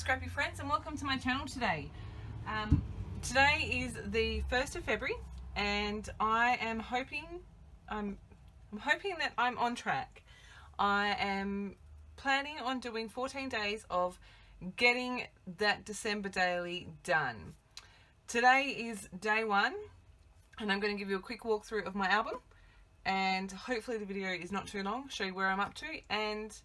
scrappy friends, and welcome to my channel today. Today is the 1st of February and I am hoping that I'm on track. I am planning on doing 14 days of getting that December daily done. Today is day 1 and I'm going to give you a quick walkthrough of my album, and hopefully the video is not too long, show you where I'm up to, and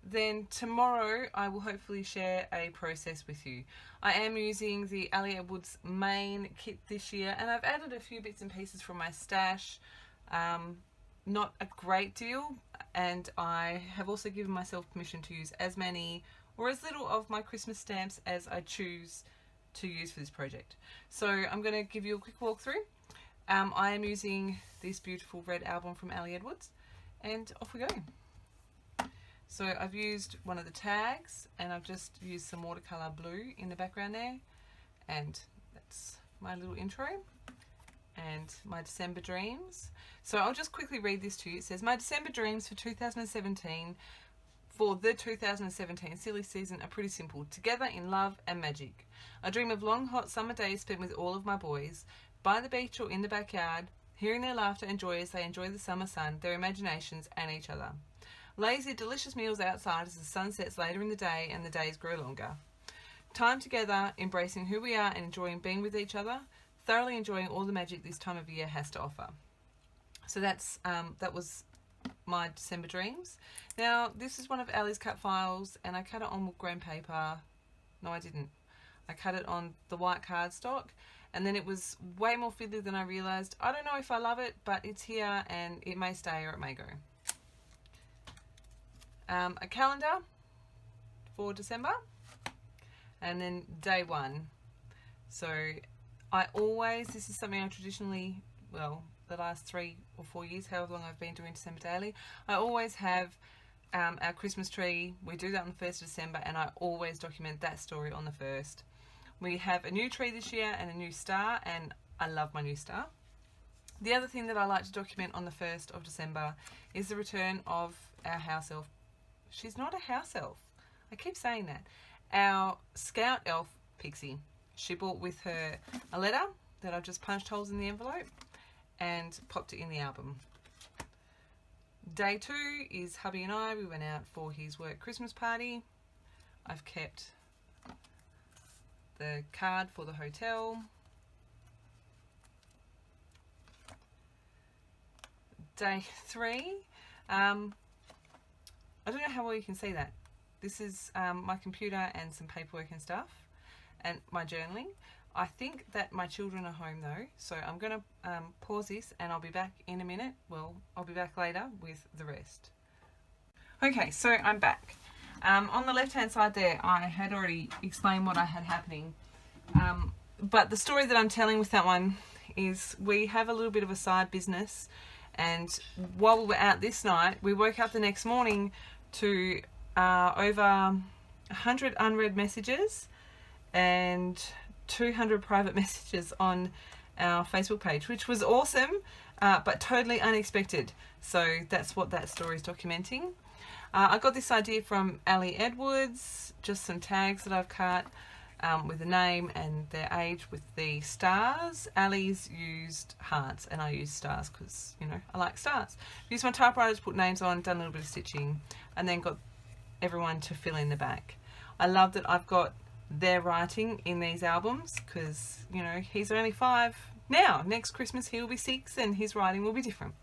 then tomorrow I will hopefully share a process with you. I am using the Ali Edwards main kit this year, and I've added a few bits and pieces from my stash, not a great deal, and I have also given myself permission to use as many or as little of my Christmas stamps as I choose to use for this project. So I'm going to give you a quick walkthrough. I am using this beautiful red album from Ali Edwards, and off we go. So I've used one of the tags, and I've just used some watercolor blue in the background there, and that's my little intro and my December dreams. So I'll just quickly read this to you. It says, my December dreams for 2017, for the 2017 silly season, are pretty simple. Together in love and magic. I dream of long hot summer days spent with all of my boys, by the beach or in the backyard, hearing their laughter and joy as they enjoy the summer sun, their imaginations and each other. Lazy, delicious meals outside as the sun sets later in the day and the days grow longer. Time together, embracing who we are and enjoying being with each other, thoroughly enjoying all the magic this time of year has to offer. So that was my December dreams. Now, this is one of Ali's cut files, and I cut it on wood grain paper. No, I didn't. I cut it on the white cardstock, and then it was way more fiddly than I realised. I don't know if I love it, but it's here and it may stay or it may go. A calendar for December, and then day 1. So this is something I traditionally, well, the last 3 or 4 years, however long I've been doing December daily, I always have our Christmas tree. We do that on the 1st of December, and I always document that story on the 1st. We have a new tree this year and a new star, and I love my new star. The other thing that I like to document on the 1st of December is the return of our house elf. She's not a house elf. I keep saying that. Our scout elf, Pixie. She brought with her a letter that I've just punched holes in the envelope and popped it in the album. Day 2 is hubby and I. We went out for his work Christmas party. I've kept the card for the hotel. Day 3. I don't know how well you can see that. This is my computer and some paperwork and stuff, and my journaling. I think that my children are home though, so I'm going to pause this and I'll be back in a minute. Well, I'll be back later with the rest. Okay, so I'm back. On the left hand side there, I had already explained what I had happening, but the story that I'm telling with that one is we have a little bit of a side business, and while we were out this night, we woke up the next morning to over 100 unread messages and 200 private messages on our Facebook page, which was awesome, but totally unexpected. So that's what that story is documenting. I got this idea from Ali Edwards, just some tags that I've cut with the name and their age with the stars. Ali's used hearts and I used stars because, you know, I like stars. Used my typewriter to put names on, done a little bit of stitching, and then got everyone to fill in the back. I love that I've got their writing in these albums because, you know, he's only 5 now. Next Christmas he will be 6 and his writing will be different.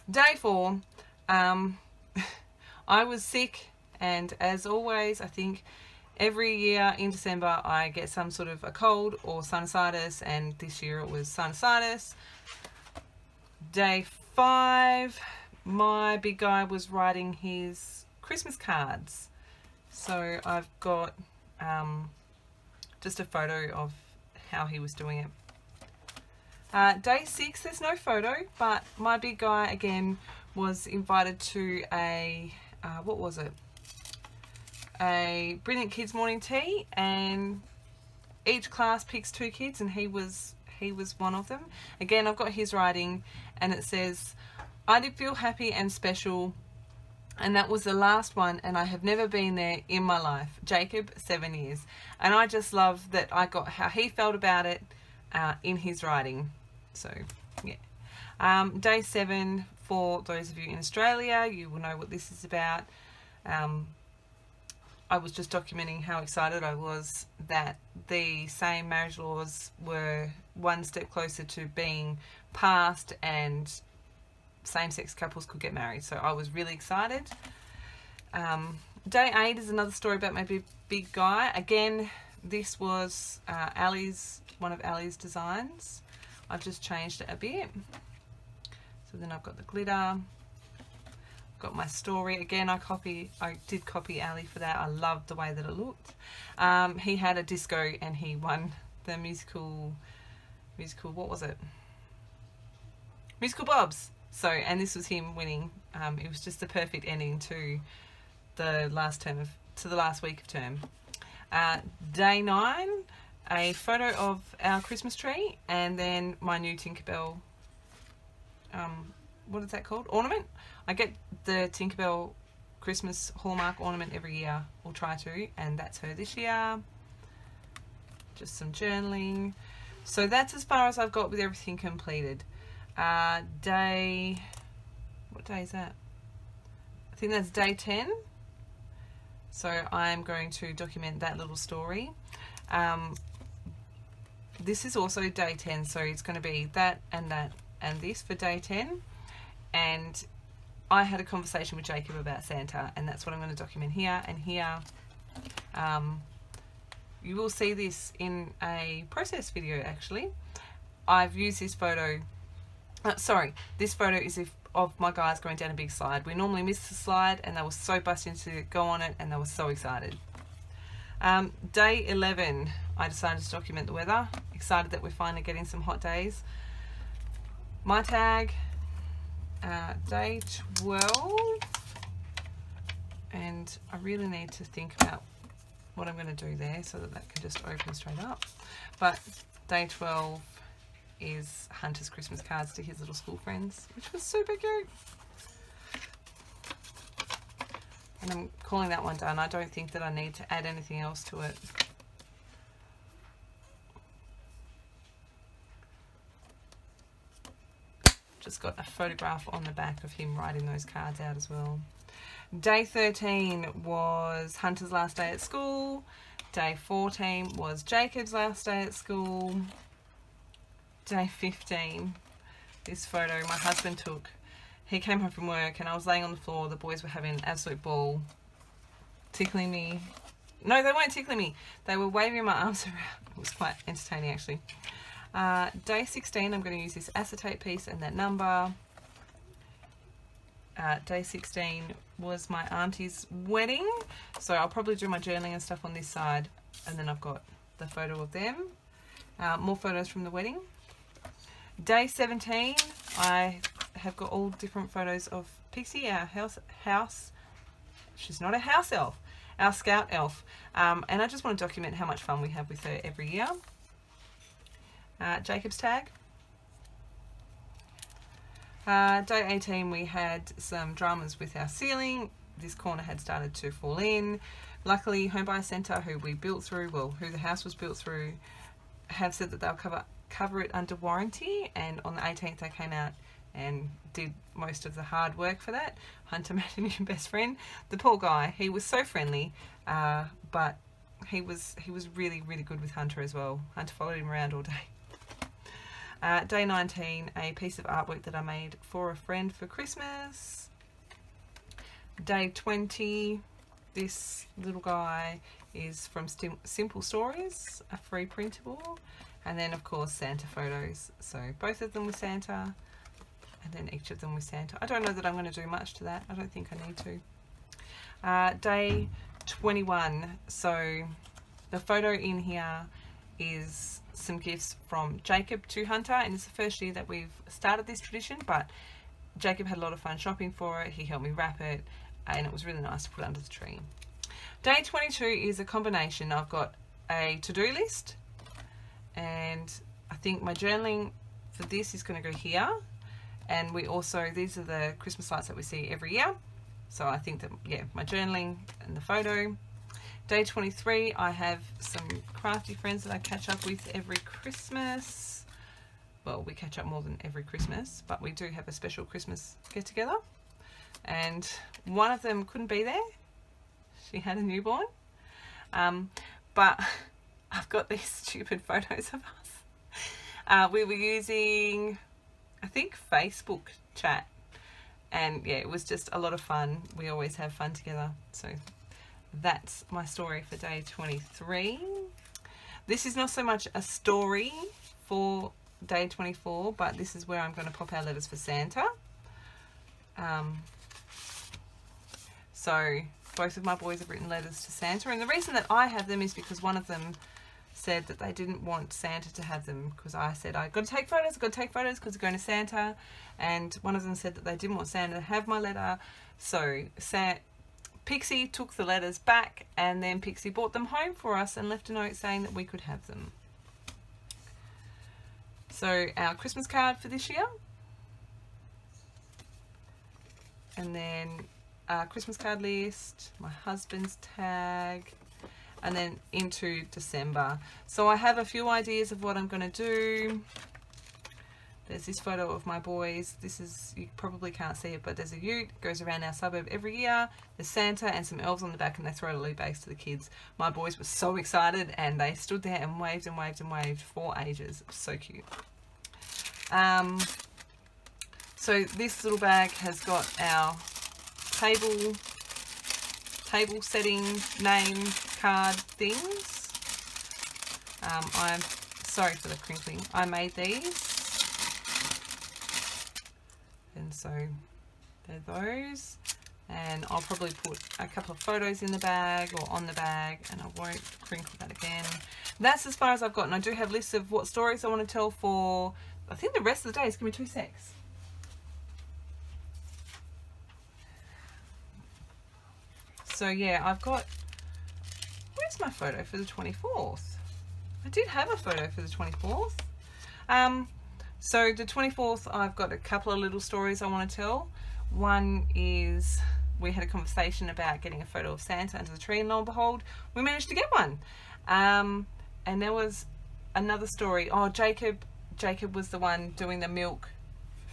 Day 4, I was sick, and as always, I think every year in December I get some sort of a cold or sinusitis, and this year it was sinusitis. Day 5, my big guy was writing his Christmas cards. So I've got just a photo of how he was doing it. Day 6, there's no photo, but my big guy again was invited to a, what was it? A Brilliant Kids morning tea, and each class picks 2 kids, and he was one of them. Again, I've got his writing, and it says, I did feel happy and special And that was the last one, and I have never been there in my life. Jacob, 7 years. And I just love that I got how he felt about it in his writing. So, yeah. Day 7, for those of you in Australia, you will know what this is about. I was just documenting how excited I was that the same marriage laws were one step closer to being passed and same-sex couples could get married. So I was really excited. Day 8 is another story about my big guy. Again, this was one of Ali's designs. I've just changed it a bit. So then I've got the glitter. Got my story. Again, I did copy Ali for that. I loved the way that it looked. He had a disco and he won the musical, what was it? Musical Bobs. So, and this was him winning. It was just the perfect ending to the last week of term. Day 9, a photo of our Christmas tree, and then my new Tinkerbell, what is that called? Ornament. I get the Tinkerbell Christmas Hallmark ornament every year, or try to, and that's her this year. Just some journaling. So that's as far as I've got with everything completed. What day is that? I think that's day 10. So I'm going to document that little story. This is also day 10, so it's going to be that and this for day 10. And I had a conversation with Jacob about Santa, and that's what I'm going to document here. And here, you will see this in a process video, actually. I've used this photo. This photo is of my guys going down a big slide. We normally miss the slide, and they were so busting to go on it, and they were so excited. Day 11, I decided to document the weather. Excited that we're finally getting some hot days. My tag. Day 12, and I really need to think about what I'm going to do there so that can just open straight up. But day 12 is Hunter's Christmas cards to his little school friends, which was super cute. And I'm calling that one done. I don't think that I need to add anything else to it. Just got a photograph on the back of him writing those cards out as well. Day 13 was Hunter's last day at school. Day 14 was Jacob's last day at school. Day 15, this photo my husband took. He came home from work and I was laying on the floor. The boys were having an absolute ball, tickling me. No, they weren't tickling me. They were waving my arms around. It was quite entertaining, actually. Day 16, I'm going to use this acetate piece and that number. Day 16 was my auntie's wedding, so I'll probably do my journaling and stuff on this side, and then I've got the photo of them. More photos from the wedding. Day 17, I have got all different photos of Pixie, our house. She's not a house elf, our scout elf, and I just want to document how much fun we have with her every year. Jacob's tag. Day 18, we had some dramas with our ceiling. This corner had started to fall in. Luckily, Home Buyer Centre, who the house was built through, have said that they'll cover it under warranty, and on the 18th they came out and did most of the hard work for that. Hunter made a new best friend. The poor guy, he was so friendly, but he was really, really good with Hunter as well. Hunter followed him around all day. Day 19, a piece of artwork that I made for a friend for Christmas. Day 20, this little guy is from Simple Stories, a free printable. And then, of course, Santa photos. So both of them with Santa, and then each of them with Santa. I don't know that I'm going to do much to that. I don't think I need to. Day 21. So the photo in here is some gifts from Jacob to Hunter, and it's the first year that we've started this tradition, but Jacob had a lot of fun shopping for it. He helped me wrap it, and it was really nice to put under the tree. Day 22 is a combination. I've got a to-do list, and I think my journaling for this is going to go here. And we also, these are the Christmas lights that we see every year. So I think that, yeah, my journaling and the photo. Day 23, I have some crafty friends that I catch up with every Christmas. Well, we catch up more than every Christmas, but we do have a special Christmas get together. And one of them couldn't be there. She had a newborn. But I've got these stupid photos of us. We were using, I think, Facebook chat. And yeah, it was just a lot of fun. We always have fun together. So that's my story for day 23. This is not so much a story for day 24, but this is where I'm going to pop our letters for Santa. So both of my boys have written letters to Santa, and the reason that I have them is because one of them said that they didn't want Santa to have them, because I said I've got to take photos because they're going to Santa, and one of them said that they didn't want Santa to have my letter. So Pixie took the letters back, and then Pixie brought them home for us and left a note saying that we could have them. So our Christmas card for this year, and then our Christmas card list, my husband's tag, and then into December. So I have a few ideas of what I'm going to do. There's this photo of my boys. This is, you probably can't see it, but there's a ute, goes around our suburb every year. There's Santa and some elves on the back, and they throw a lolly bags to the kids. My boys were so excited, and they stood there and waved and waved and waved for ages. It was so cute. So this little bag has got our table setting name card things. I'm sorry for the crinkling. I made these. And so they're those, and I'll probably put a couple of photos in the bag or on the bag, and I won't crinkle that again. That's as far as I've got, and I do have lists of what stories I want to tell for, I think, the rest of the day. Give me 2 secs. So yeah, I've got, where's my photo for the 24th? I did have a photo for the 24th. So the 24th, I've got a couple of little stories I want to tell. One is, we had a conversation about getting a photo of Santa under the tree, and lo and behold, we managed to get one. And there was another story. Oh, Jacob was the one doing the milk,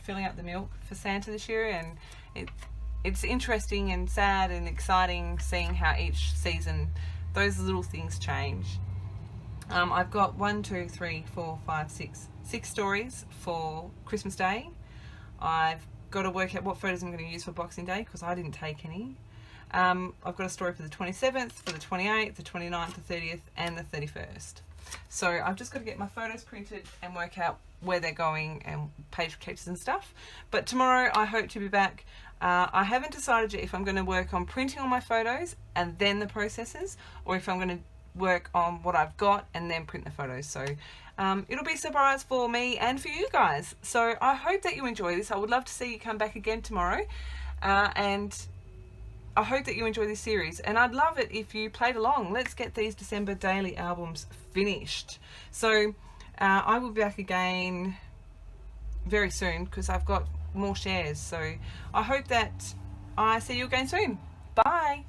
filling up the milk for Santa this year, and it's interesting and sad and exciting seeing how each season those little things change. I've got 6 stories for Christmas Day. I've got to work out what photos I'm going to use for Boxing Day, because I didn't take any. I've got a story for the 27th, for the 28th, the 29th, the 30th, and the 31st. So I've just got to get my photos printed and work out where they're going and page keeps and stuff. But tomorrow I hope to be back. I haven't decided yet if I'm going to work on printing all my photos and then the processes, or if I'm going to work on what I've got and then print the photos. So it'll be a surprise for me and for you guys. So I hope that you enjoy this. I would love to see you come back again tomorrow, and I hope that you enjoy this series, and I'd love it if you played along. Let's get these December daily albums finished. So I will be back again very soon, because I've got more shares. So I hope that I see you again soon. Bye.